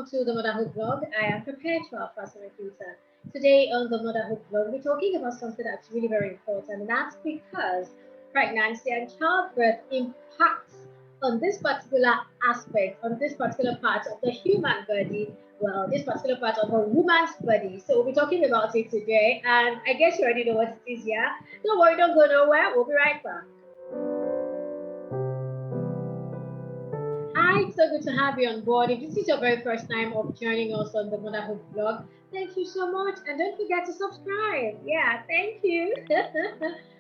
welcome to the Motherhood Blog. I am prepared for our Fasanmi-Peter. Today on the Motherhood Blog, we're talking about something that's really very important, and that's because pregnancy and childbirth impacts on this particular aspect, on this particular part of the human body, well, this particular part of a woman's body. So we'll be talking about it today, and I guess you already know what it is, yeah? Don't worry, don't go nowhere. We'll be right back. Hi, it's so good to have you on board. If this is your very first time of joining us on the Motherhood Blog, thank you so much. And don't forget to subscribe. Yeah, thank you.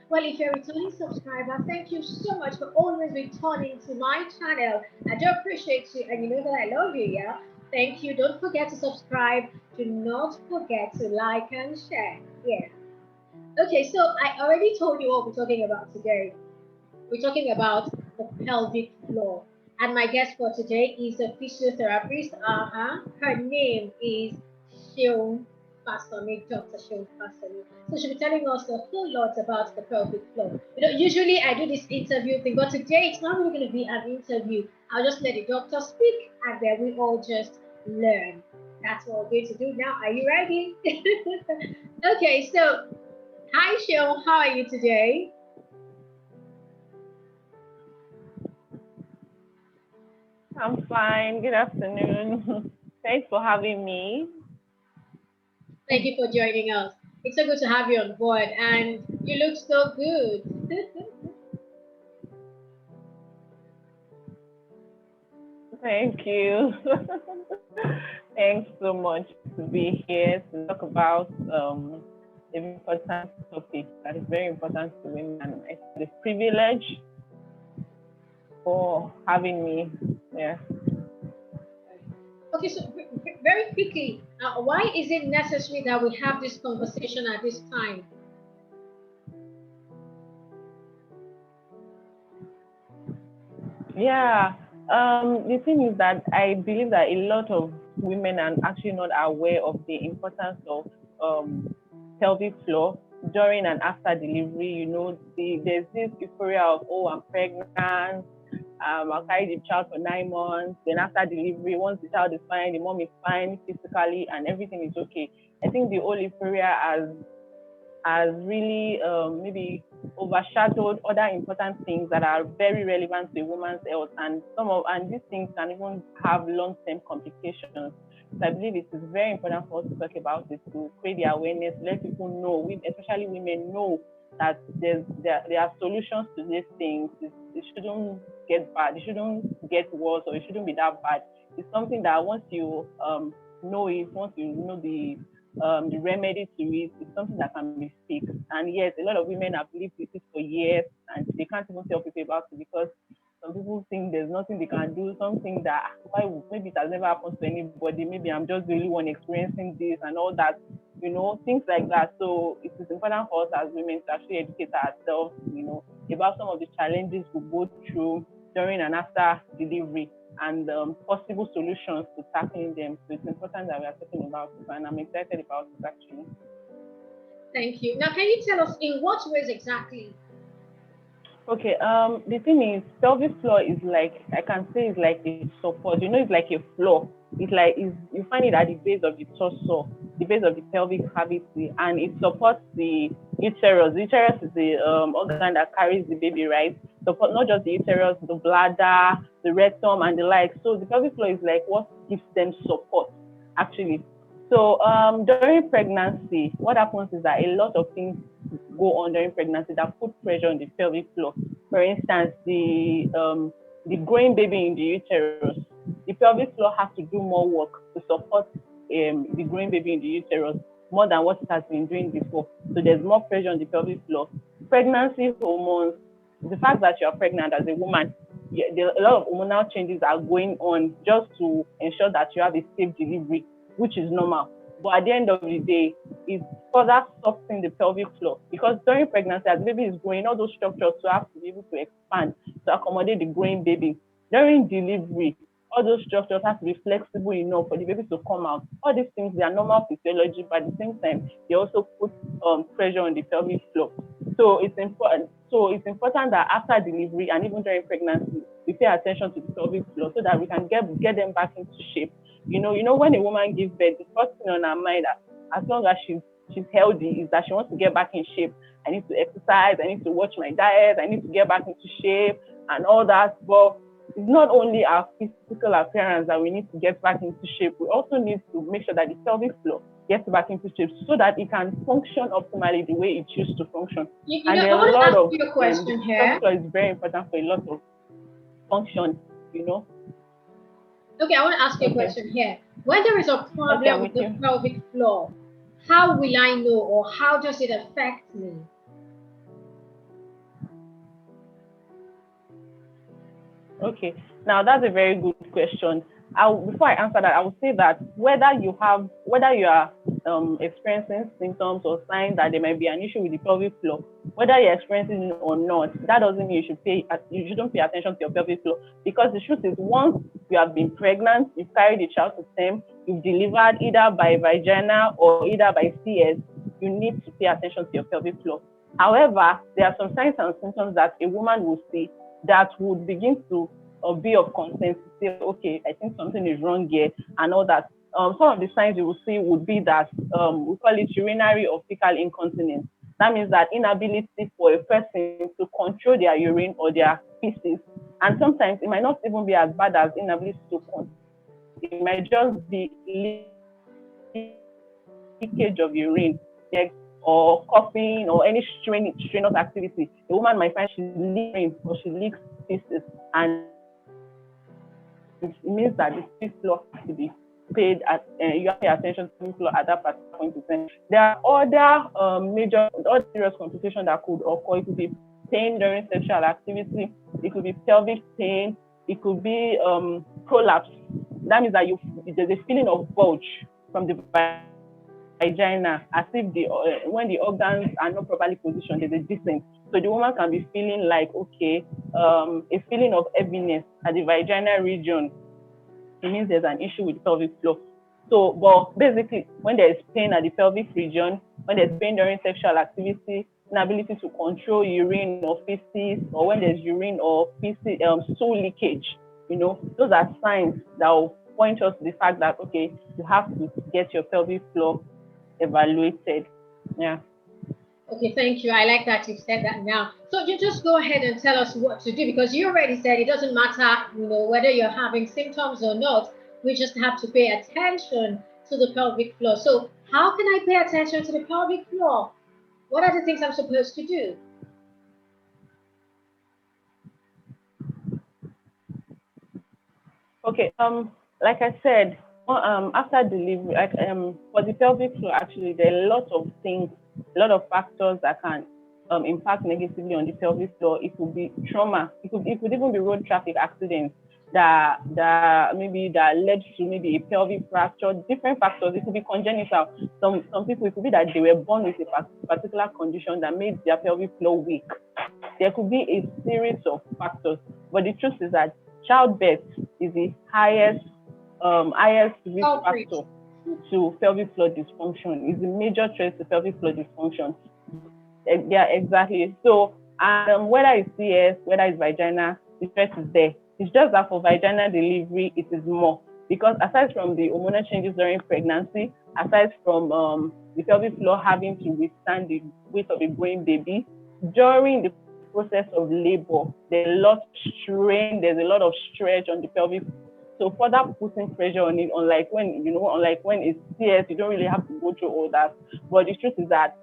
Well, if you're a returning subscriber, thank you so much for always returning to my channel. I do appreciate you, and you know that I love you, yeah? Thank you. Don't forget to subscribe. Do not forget to like and share. Yeah. Okay, so I already told you what we're talking about today. We're talking about the pelvic floor. And my guest for today is a physiotherapist. Her name is Seun Fasanmi, Dr. Seun Fasanmi. So she'll be telling us a whole lot about the pelvic floor. You know, usually I do this interview thing, but today it's not really going to be an interview. I'll just let the doctor speak, and then we all just learn. That's what we're going to do now. Are you ready? Okay, so hi Seun, how are you today? I'm fine. Good afternoon. Thanks for having me. Thank you for joining us. It's so good to have you on board, and you look so good. Thank you. Thanks so much to be here to talk about a very important topic that is very important to women. It's the privilege for having me. Yeah. Okay, so very quickly, why is it necessary that we have this conversation at this time? Yeah. The thing is that I believe that a lot of women are actually not aware of the importance of pelvic floor during and after delivery. You know, there's this euphoria of, oh, I'm pregnant, I'll carry the child for 9 months. Then after delivery, once the child is fine, the mom is fine physically, and everything is okay. I think the whole euphoria has really maybe overshadowed other important things that are very relevant to a woman's health, and these things can even have long-term complications. So I believe it is very important for us to talk about it, to create the awareness, let people know, especially women, know that there are solutions to these things. It shouldn't get bad, it shouldn't get worse, or it shouldn't be that bad. It's something that once you know it, once you know the remedy to it, is something that can be fixed. And yes, a lot of women have lived with it for years, and they can't even tell people about it because some people think there's nothing they can do, something that maybe it has never happened to anybody, maybe I'm just the only one experiencing this and all that, things like that. So it is important for us as women to actually educate ourselves, about some of the challenges we go through during and after delivery, and possible solutions to tackling them. So it's important that we are talking about it, and I'm excited about it actually. Thank you. Now, can you tell us in what ways exactly? Okay, the thing is, pelvic floor is like, I can say it's like a support. It's like a floor. You find it at the base of the torso, the base of the pelvic cavity, and it supports the uterus. The uterus is the organ that carries the baby, right? Support not just the uterus, the bladder, the rectum, and the like. So the pelvic floor is like what gives them support, actually. So during pregnancy, what happens is that a lot of things go on during pregnancy that put pressure on the pelvic floor. For instance, the growing baby in the uterus, the pelvic floor has to do more work to support the growing baby in the uterus more than what it has been doing before. So there's more pressure on the pelvic floor. Pregnancy hormones, the fact that you're pregnant as a woman, a lot of hormonal changes are going on just to ensure that you have a safe delivery, which is normal. But at the end of the day, it further softening the pelvic floor, because during pregnancy, as the baby is growing, all those structures have to be able to expand to accommodate the growing baby. During delivery, all those structures have to be flexible enough for the baby to come out. All these things, they are normal physiology, but at the same time, they also put pressure on the pelvic floor. So it's important. So it's important that after delivery and even during pregnancy, we pay attention to the pelvic floor so that we can get them back into shape. When a woman gives birth, the first thing on her mind, as long as she's healthy, is that she wants to get back in shape. I need to exercise, I need to watch my diet, I need to get back into shape and all that. But it's not only our physical appearance that we need to get back into shape. We also need to make sure that the pelvic floor gets back into shape so that it can function optimally the way it used to function. And there are a lot of the pelvic floor is very important for a lot of functions, Okay, I want to ask you a question here. When there is a problem with the pelvic floor, how will I know, or how does it affect me? Okay, now that's a very good question. Before I answer that, I would say that whether you are experiencing symptoms or signs that there might be an issue with the pelvic floor, whether you're experiencing it or not, that doesn't mean you shouldn't pay attention to your pelvic floor. Because the truth is, once you have been pregnant, you've carried a child to term, you've delivered either by vagina or either by CS, you need to pay attention to your pelvic floor. However, there are some signs and symptoms that a woman will see that would begin to be of concern, to say, okay, I think something is wrong here and all that. Some of the signs you will see would be that we call it urinary or fecal incontinence. That means that inability for a person to control their urine or their feces. And sometimes it might not even be as bad as inability to control. It might just be leakage of urine, or coughing or any strenuous activity. The woman might find she's leaking or she leaks feces, and it means that the pelvic floor has to be paid at. You have to pay attention to the pelvic floor at that particular point in time. There are other serious complications that could occur. It could be pain during sexual activity. It could be pelvic pain. It could be prolapse. That means that there's a feeling of bulge from the vagina, as if when the organs are not properly positioned, there's a distance. So the woman can be feeling like, okay, a feeling of heaviness at the vaginal region. It means there's an issue with the pelvic floor. So, but basically, when there's pain at the pelvic region, when there's pain during sexual activity, inability to control urine or feces, or when there's urine or feces, stool leakage, those are signs that will point us to the fact that, okay, you have to get your pelvic floor evaluated. Yeah. Okay, thank you. I like that you've said that now. So you just go ahead and tell us what to do, because you already said it doesn't matter, whether you're having symptoms or not. We just have to pay attention to the pelvic floor. So how can I pay attention to the pelvic floor? What are the things I'm supposed to do? Okay. Like I said, after delivery, for the pelvic floor, actually, there are a lot of things, a lot of factors that can impact negatively on the pelvic floor. It could be trauma. It could even be road traffic accidents that led to maybe a pelvic fracture. Different factors. It could be congenital. Some people, it could be that they were born with a particular condition that made their pelvic floor weak. There could be a series of factors, but the truth is that childbirth is the highest risk factor to pelvic floor dysfunction. It's a major threat to pelvic floor dysfunction. Yeah, exactly. So, whether it's CS, whether it's vagina, the threat is there. It's just that for vaginal delivery, it is more, because aside from the hormonal changes during pregnancy, aside from the pelvic floor having to withstand the weight of a growing baby, during the process of labor, there's a lot of strain, there's a lot of stretch on the pelvic. So further putting pressure on it, unlike when it's CS, you don't really have to go through all that. But the truth is that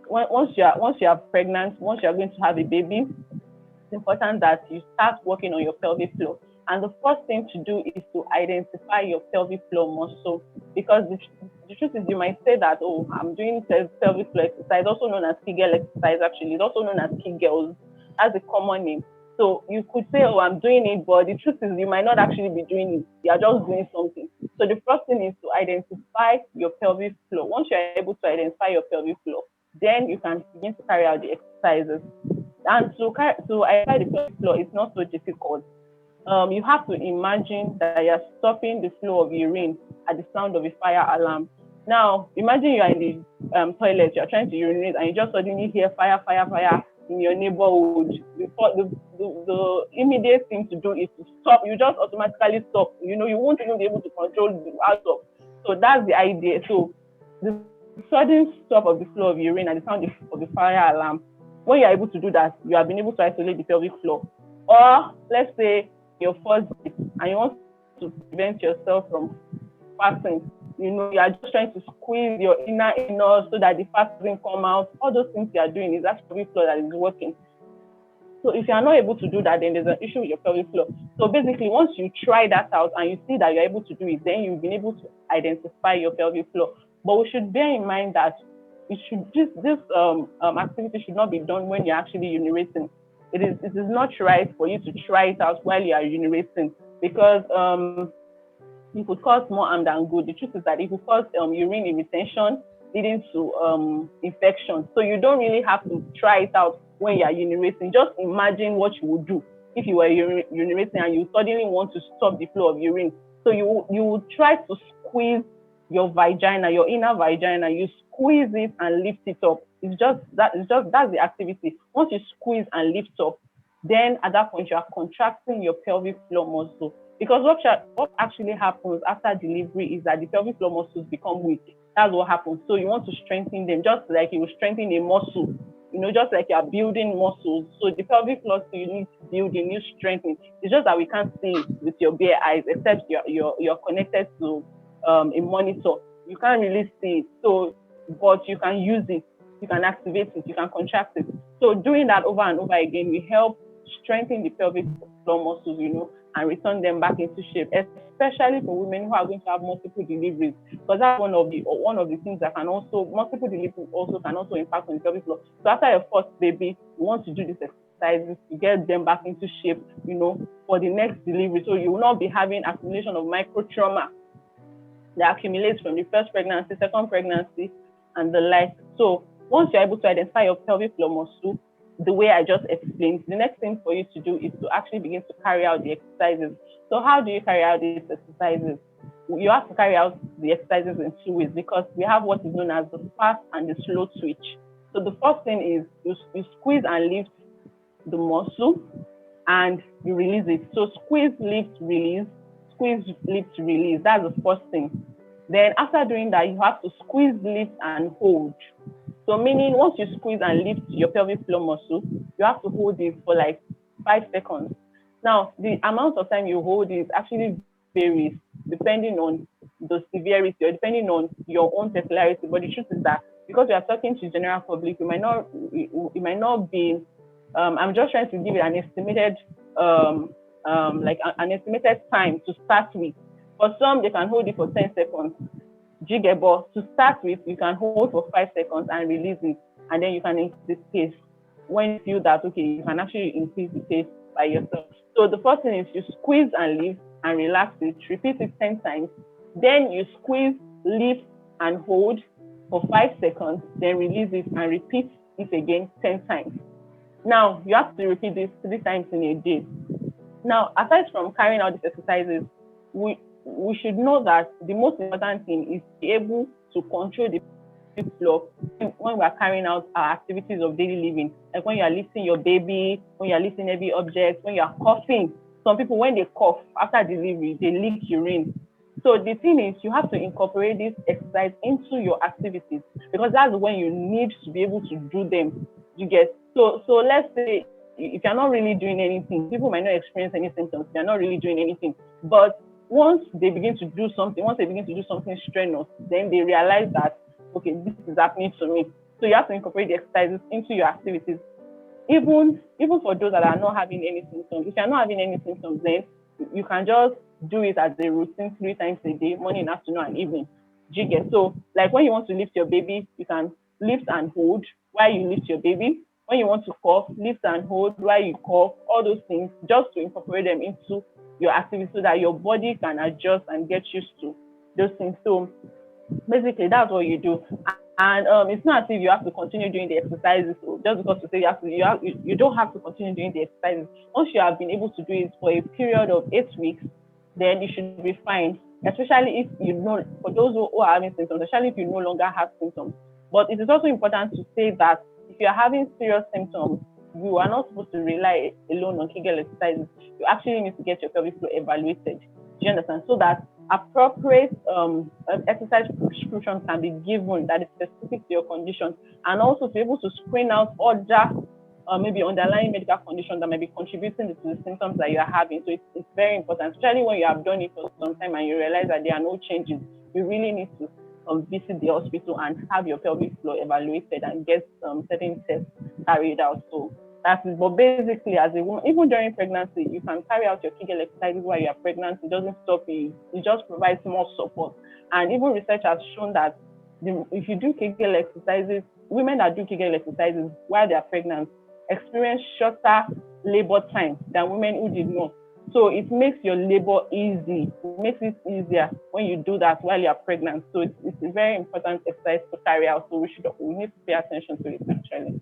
once you are pregnant, once you are going to have a baby, it's important that you start working on your pelvic floor. And the first thing to do is to identify your pelvic floor muscle, because the truth is, you might say that, oh, I'm doing pelvic floor exercise, also known as Kegel exercise. Actually, it's also known as Kegels, as a common name. So you could say, oh, I'm doing it, but the truth is, you might not actually be doing it. You are just doing something. So the first thing is to identify your pelvic floor. Once you are able to identify your pelvic floor, then you can begin to carry out the exercises. And to identify the pelvic floor, it's not so difficult. You have to imagine that you're stopping the flow of urine at the sound of a fire alarm. Now, imagine you are in the toilet, you're trying to urinate, and you just suddenly hear fire, fire, fire, in your neighborhood, the immediate thing to do is to stop. You just automatically stop. You know, you won't even be able to control the outcome. So that's the idea. So the sudden stop of the flow of urine and the sound of the fire alarm, when you're able to do that, you have been able to isolate the pelvic floor. Or let's say your first date and you want to prevent yourself from fasting. You know, you are just trying to squeeze your inner so that the fat doesn't come out. All those things you are doing is that pelvic floor that is working. So if you are not able to do that, then there's an issue with your pelvic floor. So basically, once you try that out and you see that you're able to do it, then you've been able to identify your pelvic floor. But we should bear in mind that this activity should not be done when you're actually urinating. It is not right for you to try it out while you are urinating, because it could cause more harm than good. The truth is that it could cause urine retention, leading to infection. So you don't really have to try it out when you are urinating. Just imagine what you would do if you were urinating and you suddenly want to stop the flow of urine. So you would try to squeeze your vagina, your inner vagina. You squeeze it and lift it up. That's the activity. Once you squeeze and lift up, then at that point you are contracting your pelvic floor muscle. Because what actually happens after delivery is that the pelvic floor muscles become weak. That's what happens. So you want to strengthen them, just like you will strengthen a muscle. You know, just like you are building muscles. So the pelvic floor, so you need to build, you need strengthening. It's just that we can't see it with your bare eyes, except you're connected to a monitor. You can't really see it. So, but you can use it. You can activate it. You can contract it. So doing that over and over again will help strengthen the pelvic floor muscles, you know, and return them back into shape, especially for women who are going to have multiple deliveries, because that's one of the things that can also, multiple deliveries also can also impact on the pelvic floor. So after your first baby, you want to do these exercises to get them back into shape, you know, for the next delivery. So you will not be having accumulation of micro trauma that accumulates from the first pregnancy, second pregnancy, and the like. So once you're able to identify your pelvic floor muscle, the way I just explained, the next thing for you to do is to actually begin to carry out the exercises. So how do you carry out these exercises? You have to carry out the exercises in 2 ways, because we have what is known as the fast and the slow twitch. So the first thing is you squeeze and lift the muscle and you release it. So squeeze, lift, release, squeeze, lift, release. That's the first thing. Then after doing that, you have to squeeze, lift, and hold. So meaning once you squeeze and lift your pelvic floor muscle, you have to hold it for like 5 seconds. Now, the amount of time you hold it actually varies depending on the severity or depending on your own peculiarity. But the truth is that because we are talking to general public, it might not be. I'm just trying to give it an estimated, an estimated time to start with. For some, they can hold it for 10 seconds. But to start with, you can hold for 5 seconds and release it, and then you can increase the pace. When you feel that, okay, you can actually increase the pace by yourself. So the first thing is you squeeze and lift and relax it. Repeat it 10 times. Then you squeeze, lift, and hold for 5 seconds. Then release it and repeat it again 10 times. Now, you have to repeat this 3 times in a day. Now, aside from carrying out these exercises, we should know that the most important thing is to be able to control the flow when we are carrying out our activities of daily living. Like when you are lifting your baby, when you are lifting heavy objects, when you are coughing. Some people, when they cough after delivery, they leak urine. So the thing is, you have to incorporate this exercise into your activities, because that's when you need to be able to do them. You get so let's say if you're not really doing anything, people might not experience any symptoms. You're not really doing anything, but once they begin to do something strenuous, then they realize that, okay, this is happening to me. So you have to incorporate the exercises into your activities. Even for those that are not having any symptoms, if you're not having any symptoms, then you can just do it as a routine 3 times a day, morning, afternoon, and evening. Do you get? So like when you want to lift your baby, you can lift and hold while you lift your baby. When you want to cough, lift and hold while you cough. All those things, just to incorporate them into your activity so that your body can adjust and get used to those things. So basically, that's what you do. And it's not as if you have to continue doing the exercises. So just because you say you don't have to continue doing the exercises. Once you have been able to do it for a period of 8 weeks, then you should be fine. Especially if you know, for those who are having symptoms, especially if you no longer have symptoms. But it is also important to say that if you are having serious symptoms, you are not supposed to rely alone on Kegel exercises. You actually need to get your pelvic floor evaluated. Do you understand? So that appropriate exercise prescription can be given that is specific to your condition, and also to be able to screen out other maybe underlying medical conditions that might be contributing to the symptoms that you are having. So it's very important, especially when you have done it for some time and you realize that there are no changes. You really need to visit the hospital and have your pelvic floor evaluated and get certain tests carried out. So that's it. But basically, as a woman, even during pregnancy, you can carry out your Kegel exercises while you are pregnant. It doesn't stop you. It just provides more support. And even research has shown that if you do Kegel exercises, women that do Kegel exercises while they are pregnant experience shorter labor time than women who did not. So it makes your labor easy. It makes it easier when you do that while you are pregnant. So it's a very important exercise to carry out. So we need to pay attention to it actually.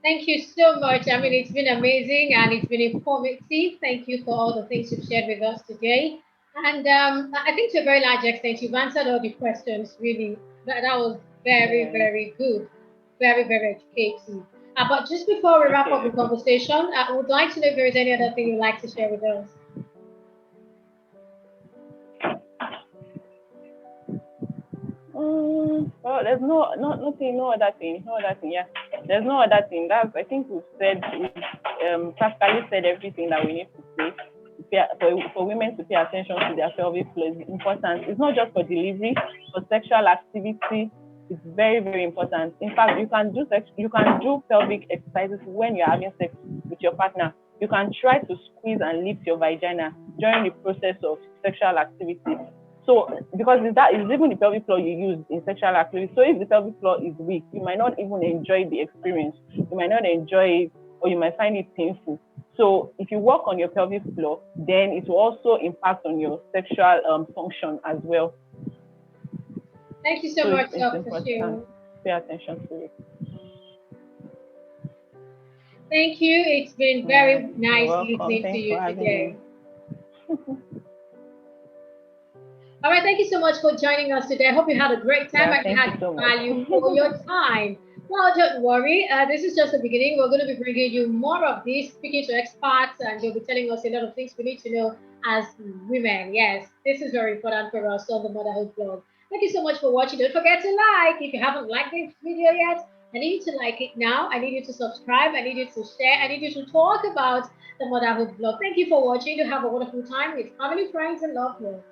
Thank you so much. I mean, it's been amazing and it's been informative. Thank you for all the things you've shared with us today. And I think to a very large extent, you've answered all the questions, really. That was very, Yeah. very good. Very, very educative. But just before we wrap up the conversation, I would like to know if there is any other thing you'd like to share with us. Well, there's no other thing. Yeah, there's no other thing. I think we've practically said everything that we need to say. For women to pay attention to their pelvic floor is important. It's not just for delivery, for sexual activity. It's very, very important. In fact, you can do pelvic exercises when you're having sex with your partner. You can try to squeeze and lift your vagina during the process of sexual activity. So, because it's even the pelvic floor you use in sexual activity. So, if the pelvic floor is weak, you might not even enjoy the experience. You might not enjoy it, or you might find it painful. So, if you work on your pelvic floor, then it will also impact on your sexual function as well. Thank you so much, Dr. Shiu. Pay attention to it. Thank you. It's been very nice listening to you today. All right, thank you so much for joining us today. I hope you had a great time and had value for your time. Well, don't worry. This is just the beginning. We're going to be bringing you more of this, speaking to experts, and they'll be telling us a lot of things we need to know as women. Yes, this is very important for us on the Motherhood Blog. Thank you so much for watching. Don't forget to like. If you haven't liked this video yet, I need you to like it now. I need you to subscribe. I need you to share. I need you to talk about the Motherhood Blog. Thank you for watching. You have a wonderful time with family, friends, and loved ones.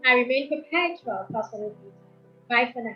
I remain perpetual Fasanmi-Peter. Bye for now.